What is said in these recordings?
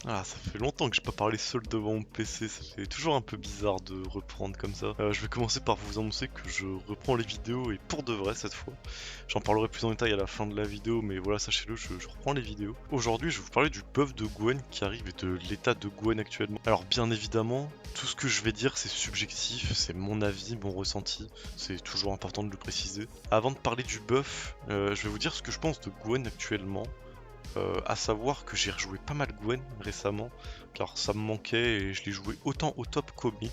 Ah, ça fait longtemps que j'ai pas parlé seul devant mon PC, ça fait toujours un peu bizarre de reprendre comme ça. Je vais commencer par vous annoncer que je reprends les vidéos et pour de vrai cette fois. J'en parlerai plus en détail à la fin de la vidéo, mais voilà, sachez-le, je reprends les vidéos. Aujourd'hui, je vais vous parler du buff de Gwen qui arrive et de l'état de Gwen actuellement. Alors bien évidemment, tout ce que je vais dire c'est subjectif, c'est mon avis, mon ressenti, c'est toujours important de le préciser. Avant de parler du buff, je vais vous dire ce que je pense de Gwen actuellement. À savoir que j'ai rejoué pas mal Gwen récemment, car ça me manquait et je l'ai joué autant au top qu'au mid.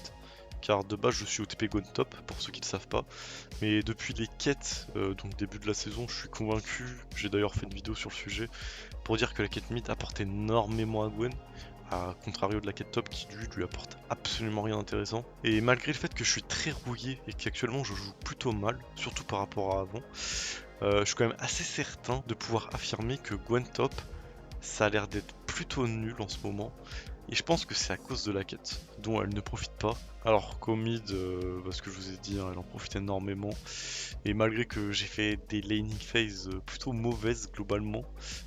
Car de base je suis au TP Gwen top, pour ceux qui ne savent pas. Mais depuis les quêtes, donc début de la saison, je suis convaincu, j'ai d'ailleurs fait une vidéo sur le sujet, pour dire que la quête mid apporte énormément à Gwen. À contrario de la quête top qui lui apporte absolument rien d'intéressant. Et malgré le fait que je suis très rouillé et qu'actuellement je joue plutôt mal, surtout par rapport à avant, je suis quand même assez certain de pouvoir affirmer que Gwen top, ça a l'air d'être plutôt nul en ce moment. Et je pense que c'est à cause de la quête, dont elle ne profite pas. Alors qu'au mid, parce que je vous ai dit, hein, elle en profite énormément. Et malgré que j'ai fait des laning phases plutôt mauvaises globalement,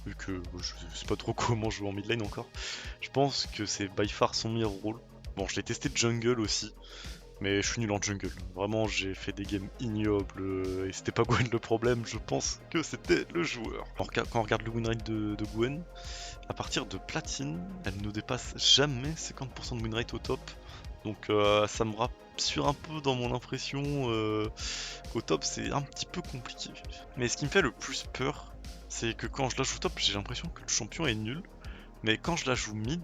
vu que je sais pas trop comment jouer en mid lane encore, je pense que c'est by far son meilleur rôle. Bon, je l'ai testé de jungle aussi, mais je suis nul en jungle. Vraiment, j'ai fait des games ignobles et c'était pas Gwen le problème, je pense que c'était le joueur. Alors, quand on regarde le win rate de Gwen, à partir de platine, elle ne dépasse jamais 50% de win rate au top. Donc ça me rassure un peu dans mon impression qu'au top c'est un petit peu compliqué. Mais ce qui me fait le plus peur, c'est que quand je la joue top, j'ai l'impression que le champion est nul. Mais quand je la joue mid,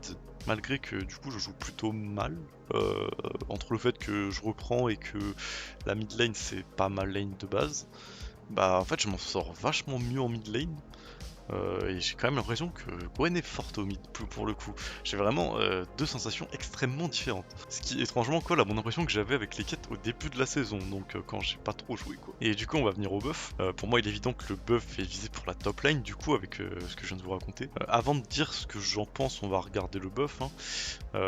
malgré que du coup je joue plutôt mal, entre le fait que je reprends et que la mid lane c'est pas ma lane de base, bah en fait je m'en sors vachement mieux en mid lane. Et j'ai quand même l'impression que Gwen est forte au mid pour le coup. J'ai vraiment deux sensations extrêmement différentes. Ce qui étrangement colle à mon impression que j'avais avec les quêtes au début de la saison, donc quand j'ai pas trop joué quoi. Et du coup on va venir au buff. Pour moi il est évident que le buff est visé pour la top lane du coup avec ce que je viens de vous raconter. Avant de dire ce que j'en pense, on va regarder le buff. Hein.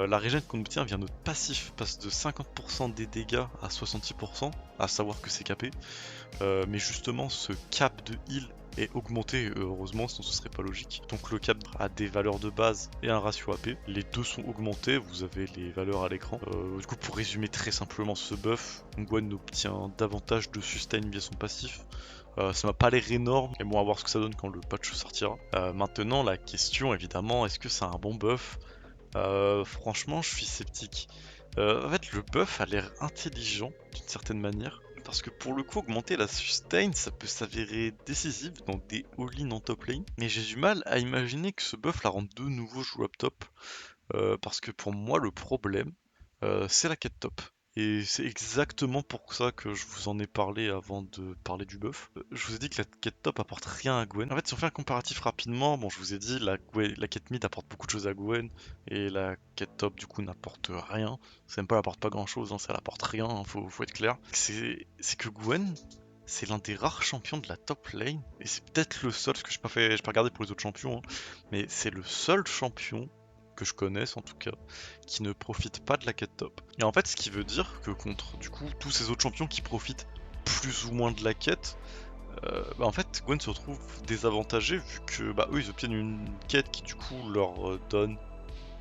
La régène qu'on obtient via notre passif passe de 50% des dégâts à 66%, à savoir que c'est capé. Mais justement ce cap de heal est augmenté, heureusement, sinon ce serait pas logique. Donc le cap a des valeurs de base et un ratio AP. Les deux sont augmentés, vous avez les valeurs à l'écran. Du coup, pour résumer très simplement ce buff, Gwen obtient davantage de sustain via son passif. Ça m'a pas l'air énorme, mais bon, à voir ce que ça donne quand le patch sortira. Maintenant, la question évidemment, est-ce que c'est un bon buff? Franchement, je suis sceptique. En fait, le buff a l'air intelligent d'une certaine manière. Parce que pour le coup, augmenter la sustain, ça peut s'avérer décisif dans des all-in en top lane. Mais j'ai du mal à imaginer que ce buff la rende de nouveau jouable top. Parce que pour moi, le problème, c'est la quête top. Et c'est exactement pour ça que je vous en ai parlé avant de parler du buff. Je vous ai dit que la quête top apporte rien à Gwen. En fait, si on fait un comparatif rapidement, bon, je vous ai dit, la quête mid apporte beaucoup de choses à Gwen, et la quête top, du coup, n'apporte rien. Ça même pas, elle apporte pas grand chose, hein, ça n'apporte rien, hein, faut être clair. C'est que Gwen, c'est l'un des rares champions de la top lane, et c'est peut-être le seul, parce que j'ai pas regardé pour les autres champions, hein, mais c'est le seul champion que je connaisse en tout cas, qui ne profite pas de la quête top. Et en fait, ce qui veut dire que contre du coup tous ces autres champions qui profitent plus ou moins de la quête, bah en fait Gwen se retrouve désavantagé vu que bah eux ils obtiennent une quête qui du coup leur donne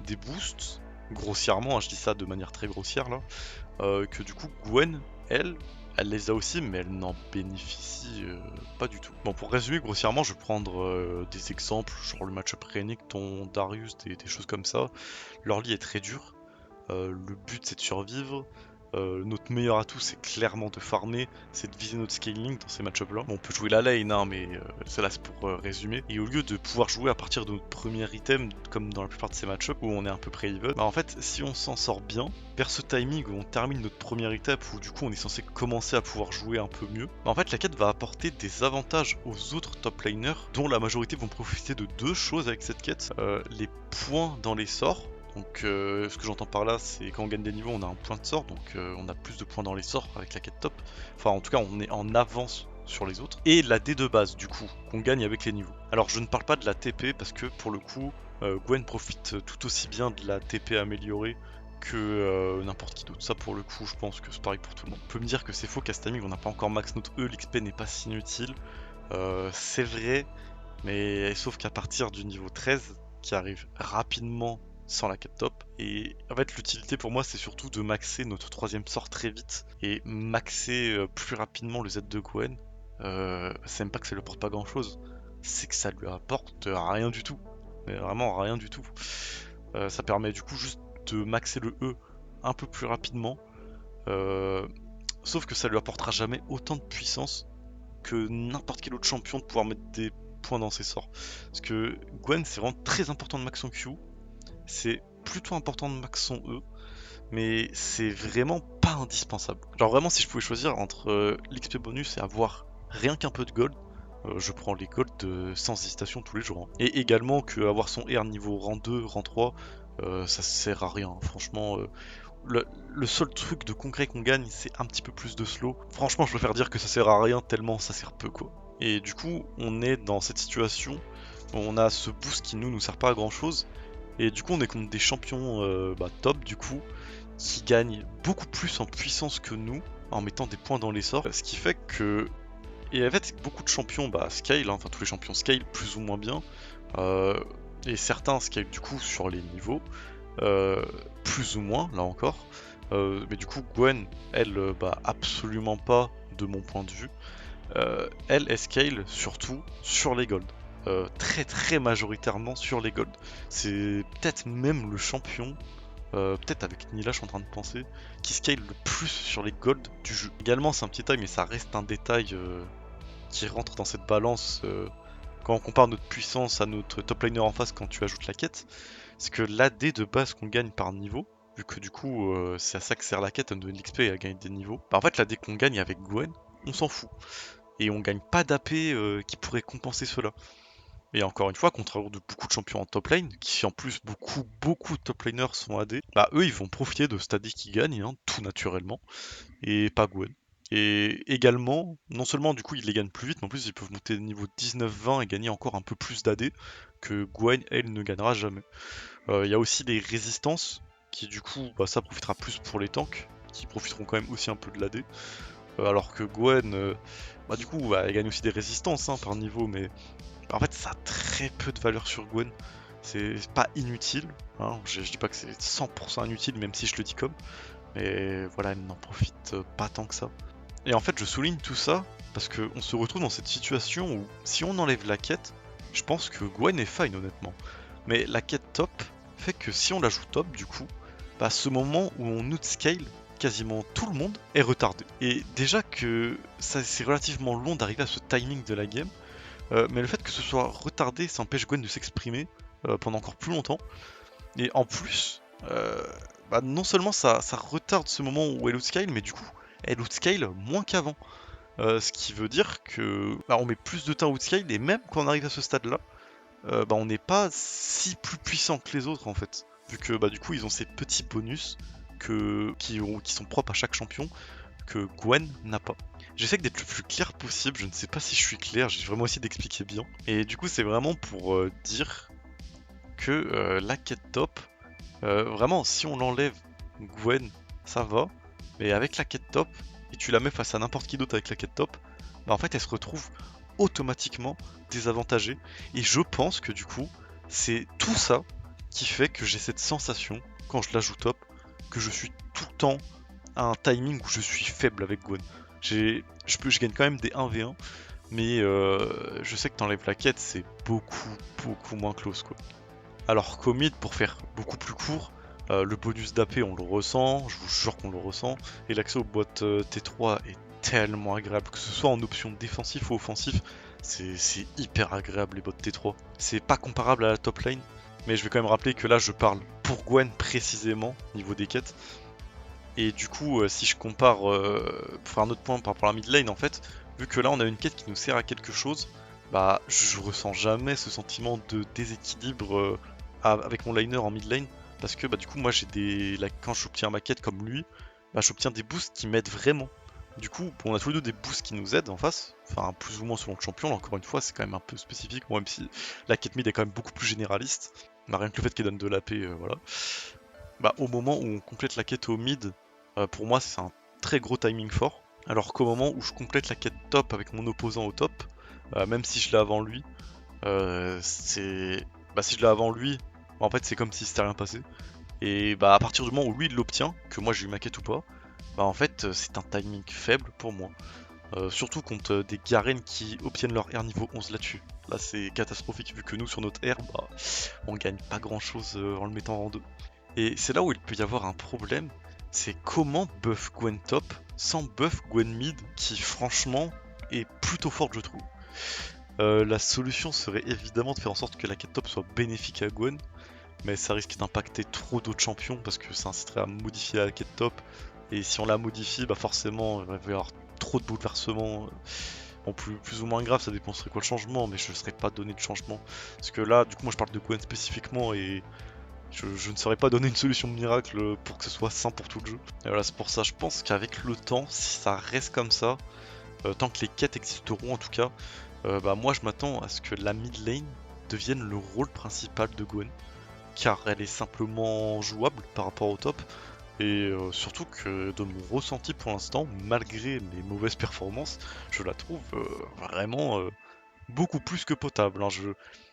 des boosts grossièrement, hein, je dis ça de manière très grossière là, que du coup Gwen, elle les a aussi, mais elle n'en bénéficie pas du tout. Bon, pour résumer grossièrement, je vais prendre des exemples, genre le match-up Renekton, Darius, des choses comme ça. Leur lit est très dur, le but c'est de survivre. Notre meilleur atout c'est clairement de farmer, c'est de viser notre scaling dans ces match-up là. Bon, on peut jouer la lane hein, mais cela c'est pour résumer. Et au lieu de pouvoir jouer à partir de notre premier item, comme dans la plupart de ces match-up où on est un peu pré-even, bah en fait si on s'en sort bien, vers ce timing où on termine notre première étape où du coup on est censé commencer à pouvoir jouer un peu mieux, bah en fait la quête va apporter des avantages aux autres top laners dont la majorité vont profiter de deux choses avec cette quête. Les points dans les sorts. Donc ce que j'entends par là c'est quand on gagne des niveaux on a un point de sort, donc on a plus de points dans les sorts avec la quête top. Enfin en tout cas on est en avance sur les autres. Et la D de base du coup, qu'on gagne avec les niveaux. Alors je ne parle pas de la TP parce que pour le coup Gwen profite tout aussi bien de la TP améliorée que n'importe qui d'autre. Ça pour le coup je pense que c'est pareil pour tout le monde. On peut me dire que c'est faux qu'à ce timing on n'a pas encore max notre E, l'XP n'est pas si inutile. C'est vrai, mais sauf qu'à partir du niveau 13, qui arrive rapidement sans la quête top. Et en fait, l'utilité pour moi, c'est surtout de maxer notre troisième sort très vite et maxer plus rapidement le Z de Gwen. C'est même pas que ça lui apporte pas grand chose, c'est que ça lui apporte rien du tout. Mais vraiment rien du tout. Ça permet du coup juste de maxer le E un peu plus rapidement. Sauf que ça lui apportera jamais autant de puissance que n'importe quel autre champion de pouvoir mettre des points dans ses sorts. Parce que Gwen, c'est vraiment très important de max son Q, c'est plutôt important de max son E, mais c'est vraiment pas indispensable. Genre vraiment, si je pouvais choisir entre l'XP bonus et avoir rien qu'un peu de gold, je prends les gold sans hésitation tous les jours. Hein. Et également que avoir son R niveau rang 2, rang 3, ça sert à rien. Franchement, le seul truc de concret qu'on gagne, c'est un petit peu plus de slow. Franchement, je préfère dire que ça sert à rien tellement ça sert peu, quoi. Et du coup, on est dans cette situation où on a ce boost qui nous sert pas à grand chose. Et du coup, on est contre des champions top, du coup, qui gagnent beaucoup plus en puissance que nous en mettant des points dans les sorts. Ce qui fait que. Et en fait, beaucoup de champions scale, hein, enfin tous les champions scale plus ou moins bien. Et certains scale du coup sur les niveaux. Plus ou moins, là encore. Mais du coup, Gwen, elle, absolument pas de mon point de vue. Elle scale surtout sur les golds. Très très majoritairement sur les golds. C'est peut-être même le champion, peut-être avec Nila je suis en train de penser, qui scale le plus sur les golds du jeu. Également c'est un petit détail mais ça reste un détail qui rentre dans cette balance quand on compare notre puissance à notre top laner en face quand tu ajoutes la quête. C'est que l'AD de base qu'on gagne par niveau, vu que du coup c'est à ça que sert la quête, à nous donner de l'XP et à gagner des niveaux, en fait l'AD qu'on gagne avec Gwen, on s'en fout. Et on gagne pas d'AP qui pourrait compenser cela. Et encore une fois, contrairement de beaucoup de champions en top lane, qui en plus beaucoup de top laners sont AD, eux ils vont profiter de cet AD qui gagne, hein, tout naturellement, et pas Gwen. Et également, non seulement du coup ils les gagnent plus vite, mais en plus ils peuvent monter niveau 19-20 et gagner encore un peu plus d'AD que Gwen, elle, ne gagnera jamais. Il y a aussi des résistances, qui du coup, ça profitera plus pour les tanks, qui profiteront quand même aussi un peu de l'AD. Alors que Gwen, du coup, elle gagne aussi des résistances hein, par niveau, mais en fait ça a très peu de valeur sur Gwen. C'est pas inutile, hein. Je dis pas que c'est 100% inutile, même si je le dis comme, mais voilà, elle n'en profite pas tant que ça. Et en fait, je souligne tout ça parce qu'on se retrouve dans cette situation où si on enlève la quête, je pense que Gwen est fine honnêtement. Mais la quête top fait que si on la joue top, du coup, ce moment où on outscale, quasiment tout le monde est retardé. Et déjà que c'est relativement long d'arriver à ce timing de la game, mais le fait que ce soit retardé, ça empêche Gwen de s'exprimer pendant encore plus longtemps. Et en plus, non seulement ça retarde ce moment où elle outscale, mais du coup, elle outscale moins qu'avant. Ce qui veut dire que on met plus de temps à outscale, et même quand on arrive à ce stade-là, on n'est pas si plus puissant que les autres en fait. Vu que du coup, ils ont ces petits bonus qui sont propres à chaque champion, que Gwen n'a pas. J'essaie d'être le plus clair possible, je ne sais pas si je suis clair, j'ai vraiment essayé d'expliquer bien. Et du coup, c'est vraiment pour dire que la quête top, vraiment, si on l'enlève, Gwen, ça va. Mais avec la quête top, et tu la mets face à n'importe qui d'autre avec la quête top, en fait, elle se retrouve automatiquement désavantagée. Et je pense que du coup, c'est tout ça qui fait que j'ai cette sensation, quand je la joue top, que je suis tout le temps à un timing où je suis faible avec Gwen. Je gagne quand même des 1v1, mais je sais que t'enlèves la quête, c'est beaucoup moins close quoi. Alors qu'au mid, pour faire beaucoup plus court, le bonus d'AP on le ressent, je vous jure qu'on le ressent, et l'accès aux boîtes T3 est tellement agréable, que ce soit en option défensif ou offensif, c'est hyper agréable les bottes T3. C'est pas comparable à la top lane, mais je vais quand même rappeler que là je parle pour Gwen précisément, niveau des quêtes. Et du coup, si je compare, pour faire un autre point par rapport à la mid lane en fait, vu que là on a une quête qui nous sert à quelque chose, je ressens jamais ce sentiment de déséquilibre avec mon liner en mid lane, parce que du coup moi quand j'obtiens ma quête comme lui, j'obtiens des boosts qui m'aident vraiment. Du coup, on a tous les deux des boosts qui nous aident en face, enfin plus ou moins selon le champion, là, encore une fois c'est quand même un peu spécifique, même si la quête mid est quand même beaucoup plus généraliste, rien que le fait qu'elle donne de l'AP, voilà. Au moment où on complète la quête au mid, pour moi c'est un très gros timing fort, alors qu'au moment où je complète la quête top avec mon opposant au top, même si je l'ai avant lui, si je l'ai avant lui, En fait c'est comme si c'était rien passé. Et bah à partir du moment où lui il l'obtient, que moi j'ai eu ma quête ou pas, bah en fait c'est un timing faible pour moi. Surtout contre des Garen qui obtiennent leur R niveau 11 là-dessus. Là c'est catastrophique vu que nous sur notre R, bah, on gagne pas grand chose en le mettant en rang 2. Et c'est là où il peut y avoir un problème, c'est comment buff Gwen top sans buff Gwen mid qui franchement est plutôt forte je trouve. La solution serait évidemment de faire en sorte que la quête top soit bénéfique à Gwen, mais ça risque d'impacter trop d'autres champions parce que ça inciterait à modifier la quête top. Et si on la modifie, bah forcément il va y avoir trop de bouleversements. Bon, plus ou moins grave, ça dépend serait quoi le changement, mais je ne serais pas donné de changement. Parce que là, du coup, moi je parle de Gwen spécifiquement et je ne saurais pas donner une solution miracle pour que ce soit sain pour tout le jeu. Et voilà, c'est pour ça, je pense qu'avec le temps, si ça reste comme ça, tant que les quêtes existeront en tout cas, bah moi je m'attends à ce que la mid lane devienne le rôle principal de Gwen, car elle est simplement jouable par rapport au top, et surtout que de mon ressenti pour l'instant, malgré mes mauvaises performances, je la trouve vraiment beaucoup plus que potable. Hein.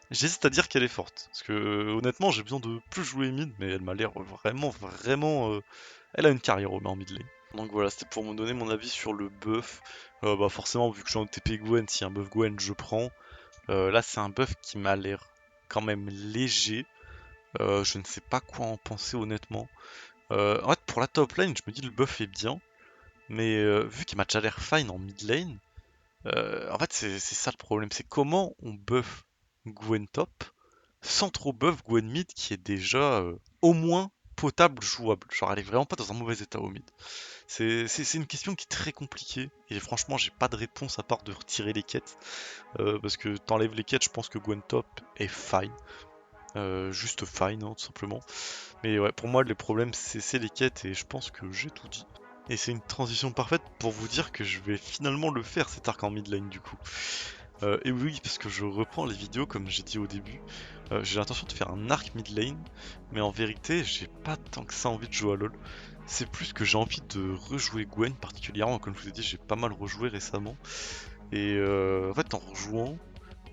J'hésite à dire qu'elle est forte, parce que honnêtement j'ai besoin de plus jouer mid, mais elle m'a l'air vraiment... Elle a une carrière en mid lane. Donc voilà, c'était pour me donner mon avis sur le buff. Bah forcément, vu que j'ai un TP Gwen, si un buff Gwen je prends. Là c'est un buff qui m'a l'air quand même léger. Je ne sais pas quoi en penser honnêtement. En fait pour la top lane, je me dis le buff est bien. Mais vu qu'il m'a déjà l'air fine en mid lane, en fait c'est ça le problème. C'est comment on buff Gwen top sans trop buff Gwen mid qui est déjà au moins potable, jouable. Genre elle est vraiment pas dans un mauvais état au mid. C'est une question qui est très compliquée et franchement j'ai pas de réponse à part de retirer les quêtes parce que t'enlèves les quêtes, je pense que Gwen top est fine, juste fine hein, tout simplement. Mais ouais, pour moi les problèmes c'est les quêtes et je pense que j'ai tout dit. Et c'est une transition parfaite pour vous dire que je vais finalement le faire cet arc en mid lane du coup. Et oui, parce que je reprends les vidéos comme j'ai dit au début. J'ai l'intention de faire un arc mid lane, mais en vérité, j'ai pas tant que ça envie de jouer à LoL. C'est plus que j'ai envie de rejouer Gwen particulièrement, comme je vous ai dit, j'ai pas mal rejoué récemment. Et en fait, en rejouant,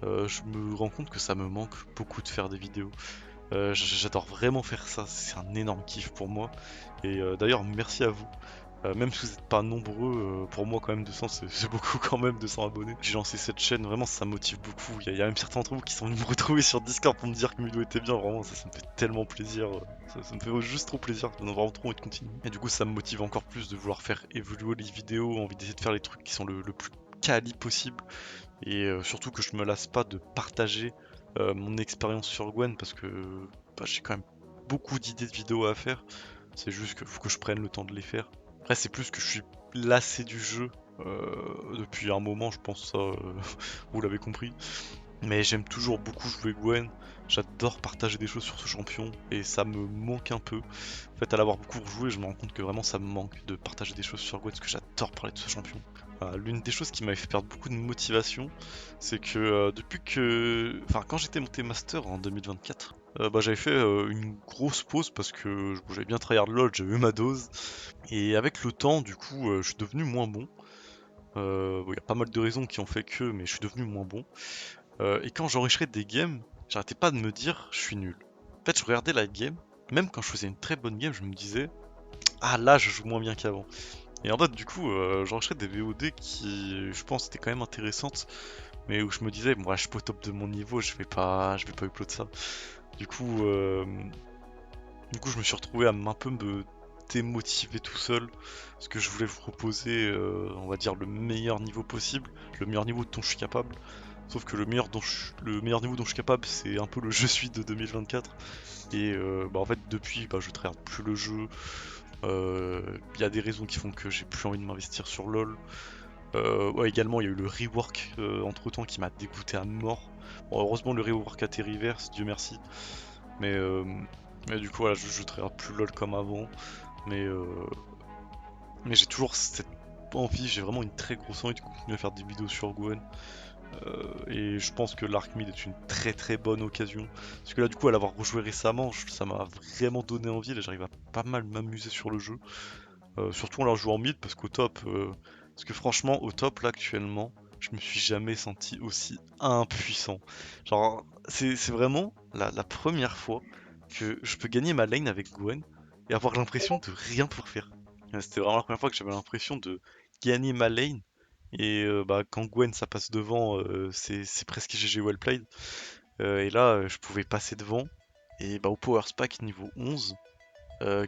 je me rends compte que ça me manque beaucoup de faire des vidéos. J'adore vraiment faire ça, c'est un énorme kiff pour moi. Et d'ailleurs, merci à vous. Même si vous n'êtes pas nombreux, pour moi quand même 200 c'est beaucoup quand même 200 abonnés. J'ai lancé cette chaîne, vraiment ça motive beaucoup. Il y a même certains d'entre vous qui sont venus me retrouver sur Discord pour me dire que Mudo était bien, vraiment ça me fait tellement plaisir. Ça me fait juste trop plaisir, ça me donne vraiment trop envie de continuer. Et du coup ça me motive encore plus de vouloir faire évoluer les vidéos, envie d'essayer de faire les trucs qui sont le plus quali possible. Et surtout que je me lasse pas de partager mon expérience sur Gwen parce que bah, j'ai quand même beaucoup d'idées de vidéos à faire. C'est juste qu'il faut que je prenne le temps de les faire. Après, c'est plus que je suis lassé du jeu depuis un moment, je pense ça, vous l'avez compris. Mais j'aime toujours beaucoup jouer Gwen, j'adore partager des choses sur ce champion, et ça me manque un peu. En fait, à l'avoir beaucoup rejoué, je me rends compte que vraiment ça me manque de partager des choses sur Gwen, parce que j'adore parler de ce champion. L'une des choses qui m'avait fait perdre beaucoup de motivation, c'est que depuis que... Enfin, quand j'étais monté Master en 2024, bah, j'avais fait une grosse pause parce que j'avais bien tryhard LoL, j'avais eu ma dose. Et avec le temps, du coup, je suis devenu moins bon. Bon, y a pas mal de raisons qui ont fait que, mais je suis devenu moins bon. Et quand j'enregistrais des games, j'arrêtais pas de me dire je suis nul. En fait, je regardais la game, même quand je faisais une très bonne game, je me disais ah là, je joue moins bien qu'avant. Et en fait, du coup, j'enregistrais des VOD qui, je pense, étaient quand même intéressantes, mais où je me disais, bon, ouais, je suis pas au top de mon niveau, je vais pas upload ça. Du coup, je me suis retrouvé à un peu me démotiver tout seul, parce que je voulais vous proposer, on va dire, le meilleur niveau possible, le meilleur niveau dont je suis capable. Sauf que le meilleur niveau dont je suis capable, c'est un peu le je suis de 2024. Et bah en fait, depuis, bah, je traite plus le jeu. Il y a des raisons qui font que j'ai plus envie de m'investir sur LoL. Ouais, également, il y a eu le rework entre temps qui m'a dégoûté à mort. Bon, heureusement, le rework a été reverse, Dieu merci. Mais, du coup, voilà, je traite plus LoL comme avant. Mais, mais j'ai toujours cette envie, j'ai vraiment une très grosse envie de continuer à faire des vidéos sur Gwen. Et je pense que l'Arc Mid est une très très bonne occasion. Parce que là, du coup, à l'avoir rejoué récemment, ça m'a vraiment donné envie. Là, j'arrive à pas mal m'amuser sur le jeu. Surtout en la jouant en mid, parce qu'au top, parce que franchement, au top là actuellement, je me suis jamais senti aussi impuissant. Genre, c'est vraiment la première fois que je peux gagner ma lane avec Gwen et avoir l'impression de rien pouvoir faire. C'était vraiment la première fois que j'avais l'impression de gagner ma lane. Et bah, quand Gwen ça passe devant, c'est presque GG well played. Et là, je pouvais passer devant. Et bah, au Power Spike niveau 11,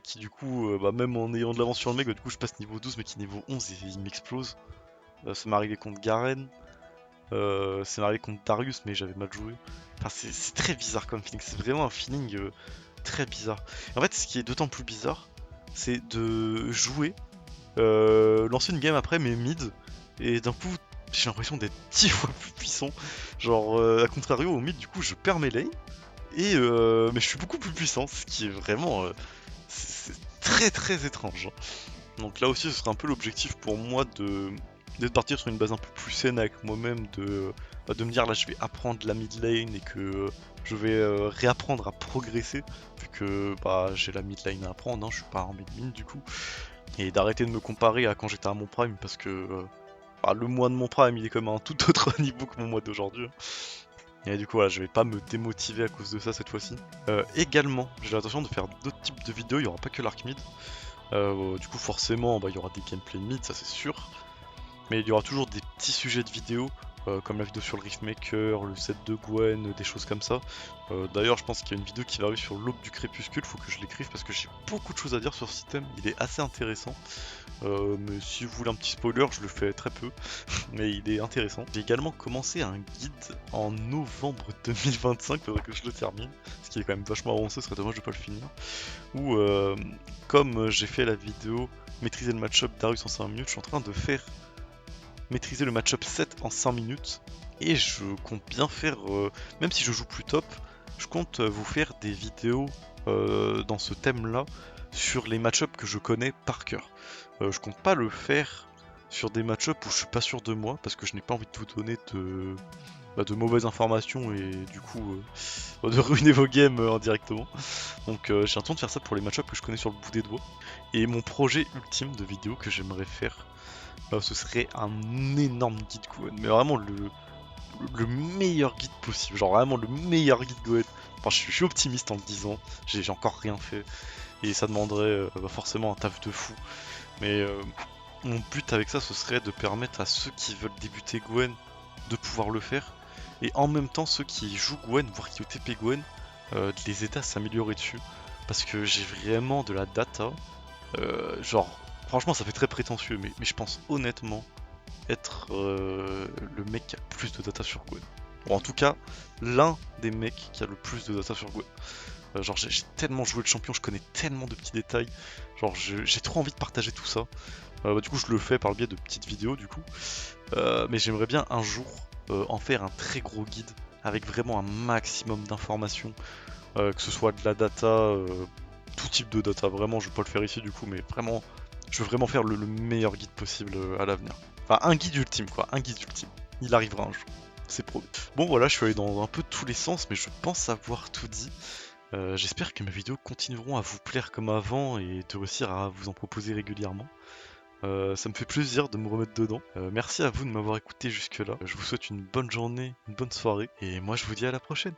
qui du coup, bah, même en ayant de l'avance sur le mec, du coup je passe niveau 12, mais qui niveau 11 et il m'explose. Ça m'est arrivé contre Garen. Ça m'est arrivé contre Darius, mais j'avais mal joué. Enfin, c'est très bizarre comme feeling. C'est vraiment un feeling très bizarre. En fait, ce qui est d'autant plus bizarre, c'est de jouer, lancer une game après, mais mid, et d'un coup, j'ai l'impression d'être 10 fois plus puissant. Genre, à contrario, au mid, du coup, je perds mes lanes, et mais je suis beaucoup plus puissant, ce qui est vraiment c'est très très étrange. Donc là aussi, ce serait un peu l'objectif pour moi de partir sur une base un peu plus saine avec moi-même, de me dire là je vais apprendre la mid lane et que je vais réapprendre à progresser, vu que bah, j'ai la mid lane à apprendre, hein, je suis pas en mid mid du coup, et d'arrêter de me comparer à quand j'étais à mon prime, parce que bah, le mois de mon prime il est comme à un tout autre niveau que mon mois d'aujourd'hui. Et du coup, voilà, je vais pas me démotiver à cause de ça cette fois-ci. Également, j'ai l'intention de faire d'autres types de vidéos, il n'y aura pas que l'arc mid. Du coup, forcément, bah, il y aura des gameplays mid, ça c'est sûr. Mais il y aura toujours des petits sujets de vidéo, comme la vidéo sur le Riftmaker, le set de Gwen, des choses comme ça. D'ailleurs, je pense qu'il y a une vidéo qui va arriver sur l'aube du crépuscule, faut que je l'écrive parce que j'ai beaucoup de choses à dire sur ce système, il est assez intéressant. Mais si vous voulez un petit spoiler, je le fais très peu, mais il est intéressant. J'ai également commencé un guide en novembre 2025, faudrait que je le termine, ce qui est quand même vachement avancé, ce serait dommage de pas le finir. Où, comme j'ai fait la vidéo maîtriser le match-up Darius en 5 minutes, je suis en train de faire maîtriser le match-up 7 en 5 minutes. Et je compte bien faire, même si je joue plus top, je compte vous faire des vidéos dans ce thème-là sur les match-up que je connais par cœur. Je compte pas le faire sur des match-up où je suis pas sûr de moi, parce que je n'ai pas envie de vous donner de mauvaises informations et du coup de ruiner vos games indirectement. Donc j'ai l'intention de faire ça pour les match-up que je connais sur le bout des doigts. Et mon projet ultime de vidéo que j'aimerais faire, ce serait un énorme guide Gwen, mais vraiment le meilleur guide possible, genre vraiment le meilleur guide Gwen. Enfin, je suis optimiste en le disant, j'ai encore rien fait, et ça demanderait bah, forcément un taf de fou. Mais mon but avec ça, ce serait de permettre à ceux qui veulent débuter Gwen de pouvoir le faire, et en même temps ceux qui jouent Gwen, voire qui OTP Gwen, de les aider à s'améliorer dessus. Parce que j'ai vraiment de la data, genre, franchement ça fait très prétentieux, mais je pense honnêtement être le mec qui a le plus de data sur Gwen. Ou en tout cas, l'un des mecs qui a le plus de data sur Gwen. Genre j'ai tellement joué le champion, je connais tellement de petits détails, genre j'ai trop envie de partager tout ça. Bah, du coup je le fais par le biais de petites vidéos du coup. Mais j'aimerais bien un jour en faire un très gros guide avec vraiment un maximum d'informations, que ce soit de la data, tout type de data, vraiment je vais pas le faire ici du coup, mais vraiment je veux vraiment faire le meilleur guide possible à l'avenir. Enfin un guide ultime quoi, un guide ultime. Il arrivera un jour, c'est promis. Bon voilà, je suis allé dans un peu tous les sens, mais je pense avoir tout dit. J'espère que mes vidéos continueront à vous plaire comme avant et de réussir à vous en proposer régulièrement. Ça me fait plaisir de me remettre dedans. Merci à vous de m'avoir écouté jusque là. Je vous souhaite une bonne journée, une bonne soirée, et moi je vous dis à la prochaine.